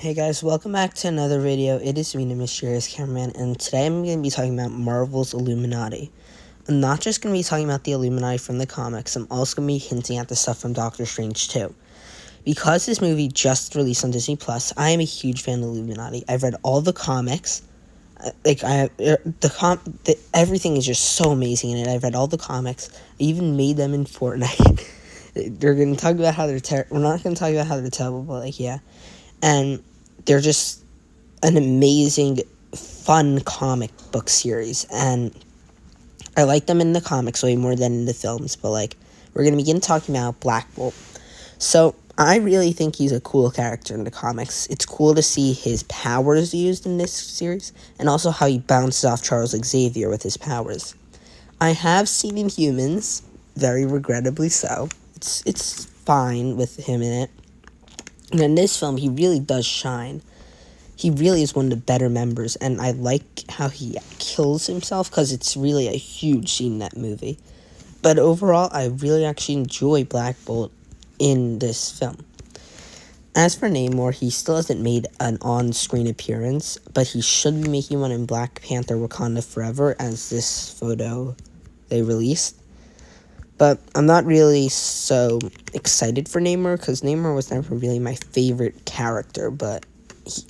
Hey guys, welcome back to another video. It is me, the Mysterious Cameraman, and today I'm going to be talking about Marvel's Illuminati. I'm not just going to be talking about the Illuminati from the comics, I'm also going to be hinting at the stuff from Doctor Strange too. Because this movie just released on Disney Plus, I am a huge fan of Illuminati. I've read all the comics. Everything is just so amazing in it. I've read all the comics. I even made them in Fortnite. They're going to talk about how they're we're not going to talk about how they're terrible, but yeah. And they're just an amazing, fun comic book series. And I like them in the comics way more than in the films. But, we're going to begin talking about Black Bolt. So, I really think he's a cool character in the comics. It's cool to see his powers used in this series. And also how he bounces off Charles Xavier with his powers. I have seen Inhumans, very regrettably so. It's fine with him in it. And in this film, he really does shine. He really is one of the better members, and I like how he kills himself, because it's really a huge scene in that movie. But overall, I really actually enjoy Black Bolt in this film. As for Namor, he still hasn't made an on-screen appearance, but he should be making one in Black Panther Wakanda Forever, as this photo they released. But I'm not really so excited for Namor, because Namor was never really my favorite character, but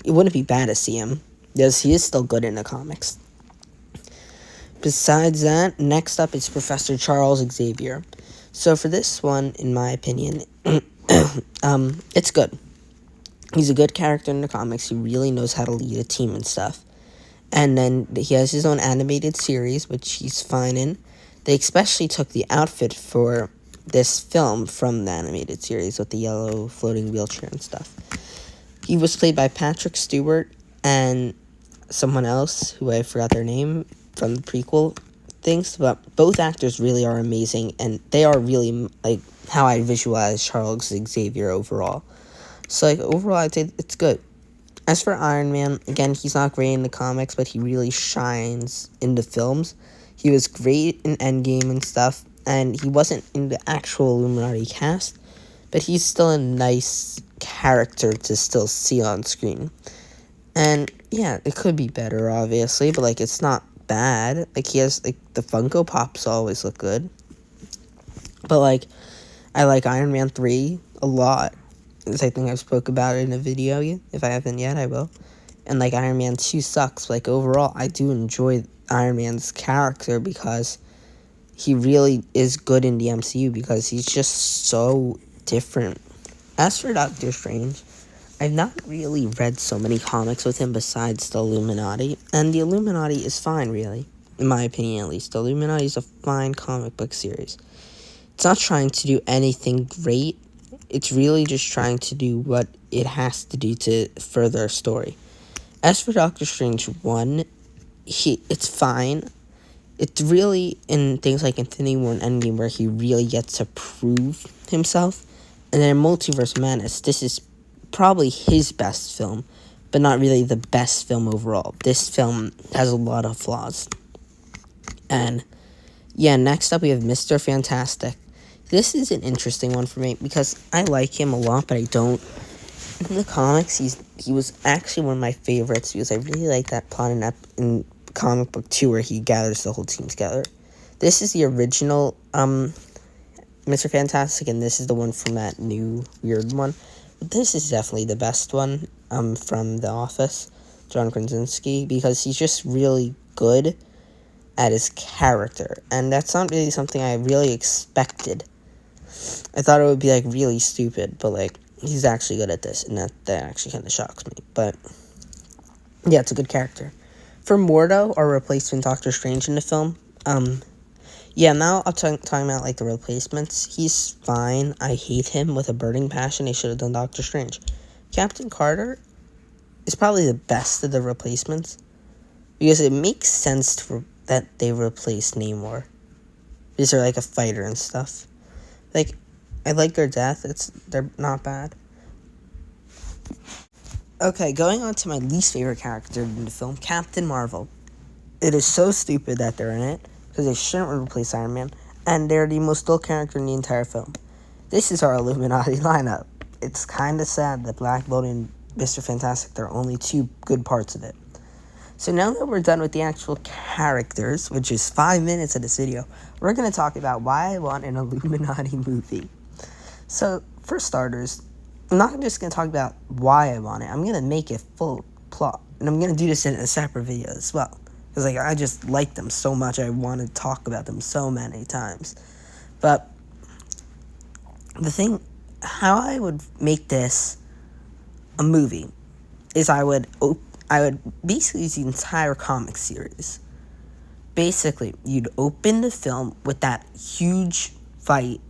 it wouldn't be bad to see him, because he is still good in the comics. Besides that, next up is Professor Charles Xavier. So for this one, in my opinion, it's good. He's a good character in the comics. He really knows how to lead a team and stuff. And then he has his own animated series, which he's fine in. They especially took the outfit for this film from the animated series with the yellow floating wheelchair and stuff. He was played by Patrick Stewart and someone else who I forgot their name from the prequel things, but both actors really are amazing, and they are really how I visualize Charles Xavier overall. So overall I'd say it's good. As for Iron Man, again, he's not great in the comics, but he really shines in the films. He was great in Endgame and stuff, and he wasn't in the actual Illuminati cast, but he's still a nice character to still see on screen. And, yeah, it could be better, obviously, but, it's not bad. He has, the Funko Pops always look good. But, I like Iron Man 3 a lot. I think I've spoke about it in a video. If I haven't yet, I will. And, Iron Man 2 sucks. Overall, I do enjoy Iron Man's character because he really is good in the MCU because he's just so different. As for Doctor Strange, I've not really read so many comics with him besides the Illuminati, and the Illuminati is fine, really, in my opinion at least. The Illuminati is a fine comic book series. It's not trying to do anything great. It's really just trying to do what it has to do to further a story. As for Doctor Strange 1, it's fine. It's really in things like Infinity War and Endgame where he really gets to prove himself. And then in Multiverse Madness, this is probably his best film, but not really the best film overall. This film has a lot of flaws. And yeah, next up we have Mr. Fantastic. This is an interesting one for me because I like him a lot, but I don't. In the comics, he was actually one of my favorites because I really like that plot in comic book 2 where he gathers the whole team together. This is the original Mr. Fantastic, and this is the one from that new weird one. But this is definitely the best one from The Office, John Krasinski, because he's just really good at his character, and that's not really something I really expected. I thought it would be really stupid, but he's actually good at this, and that actually kind of shocks me. But yeah, it's a good character. For Mordo, our replacement Doctor Strange in the film, yeah, now I'll talking about the replacements. He's fine. I hate him with a burning passion. They should have done Doctor Strange. Captain Carter is probably the best of the replacements because it makes sense that they replaced Namor because they're a fighter and stuff. I like their death. They're not bad. Okay, going on to my least favorite character in the film, Captain Marvel. It is so stupid that they're in it, because they shouldn't replace Iron Man, and they're the most dull character in the entire film. This is our Illuminati lineup. It's kind of sad that Black Bolt and Mr. Fantastic. There are only 2 good parts of it. So now that we're done with the actual characters, which is 5 minutes of this video, we're going to talk about why I want an Illuminati movie. So, for starters, I'm not just going to talk about why I want it. I'm going to make a full plot. And I'm going to do this in a separate video as well. Because I just like them so much. I want to talk about them so many times. But the thing, how I would make this a movie is I would basically use the entire comic series. Basically, you'd open the film with that huge fight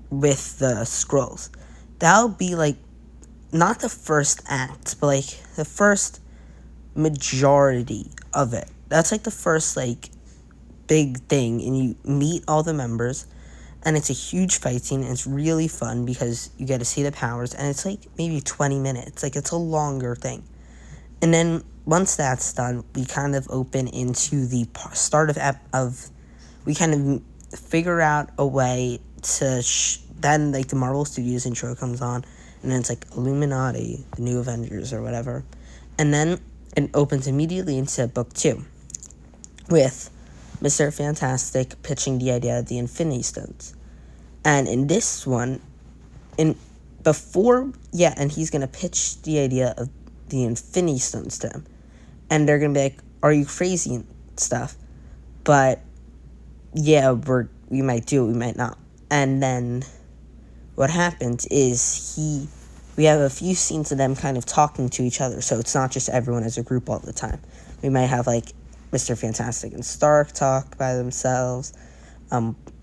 with the Skrulls. That would be not the first act, but the first majority of it. That's the first big thing, and you meet all the members, and it's a huge fight scene, and it's really fun because you get to see the powers, and it's maybe 20 minutes. It's a longer thing. And then once that's done, we kind of open into the start of we kind of figure out a way to then the Marvel Studios intro comes on, and then it's Illuminati, the New Avengers or whatever, and then it opens immediately into book 2 with Mr. Fantastic pitching the idea of the Infinity Stones. And in this one, and he's gonna pitch the idea of the Infinity Stones to him. And they're gonna be like, are you crazy and stuff? But yeah, we might do it, we might not. And then what happens is we have a few scenes of them kind of talking to each other, so it's not just everyone as a group all the time. We might have Mr. Fantastic and Stark talk by themselves,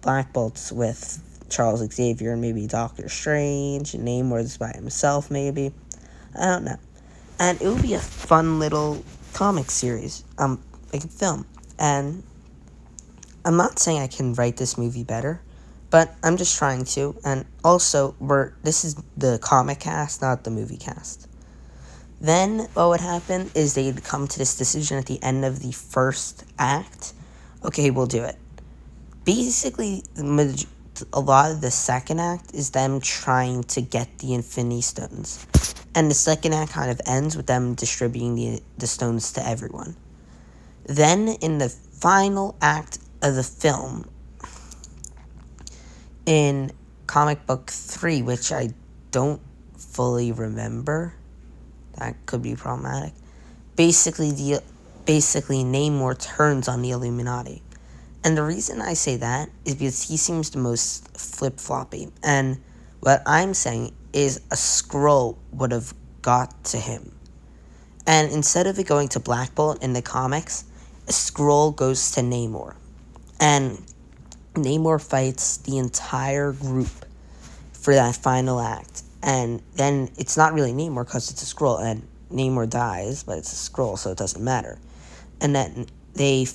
Black Bolt's with Charles Xavier and maybe Doctor Strange, and Namor's by himself maybe. I don't know. And it would be a fun little comic series, a film. And I'm not saying I can write this movie better, but I'm just trying to. And also, this is the comic cast, not the movie cast. Then what would happen is they'd come to this decision at the end of the first act. Okay, we'll do it. Basically, a lot of the second act is them trying to get the Infinity Stones. And the second act kind of ends with them distributing the stones to everyone. Then in the final act of the film, in comic book 3, which I don't fully remember, that could be problematic. Basically, Namor turns on the Illuminati. And the reason I say that is because he seems the most flip-floppy. And what I'm saying is a Skrull would have got to him. And instead of it going to Black Bolt in the comics, a Skrull goes to Namor. And Namor fights the entire group for that final act. And then it's not really Namor because it's a Skrull, and Namor dies, but it's a Skrull, so it doesn't matter. And then they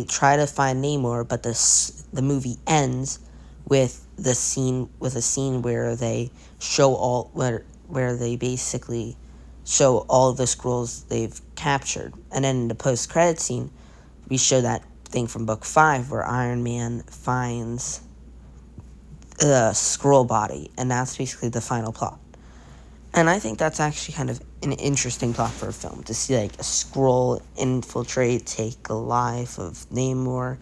try to find Namor, but the movie ends with a scene where they show where they basically show all of the Skrulls they've captured. And then in the post-credit scene, we show that thing from book 5 where Iron Man finds the Skrull body, and that's basically the final plot. And I think that's actually kind of an interesting plot for a film, to see a Skrull infiltrate, take the life of Namor,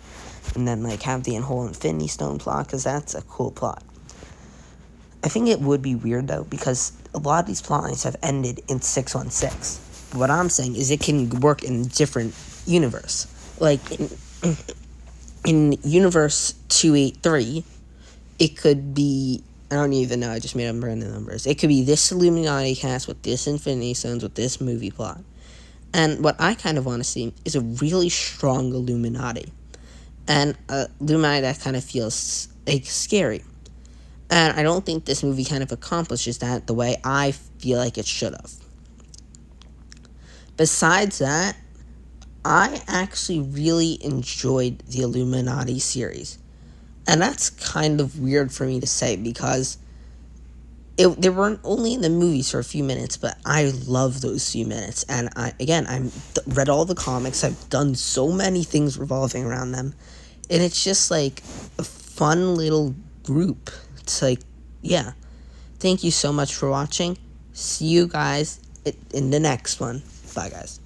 and then have the whole Infinity Stone plot, because that's a cool plot. I think it would be weird though, because a lot of these plot lines have ended in 616. What I'm saying is it can work in a different universe. In universe 283, it could be, I don't even know, I just made up random numbers. It could be this Illuminati cast with this Infinity Stones with this movie plot. And what I kind of want to see is a really strong Illuminati. And a Illuminati that kind of feels scary. And I don't think this movie kind of accomplishes that the way I feel like it should have. Besides that, I actually really enjoyed the Illuminati series. And that's kind of weird for me to say, because they weren't only in the movies for a few minutes, but I love those few minutes. And I read all the comics. I've done so many things revolving around them. And it's just a fun little group. It's yeah. Thank you so much for watching. See you guys in the next one. Bye, guys.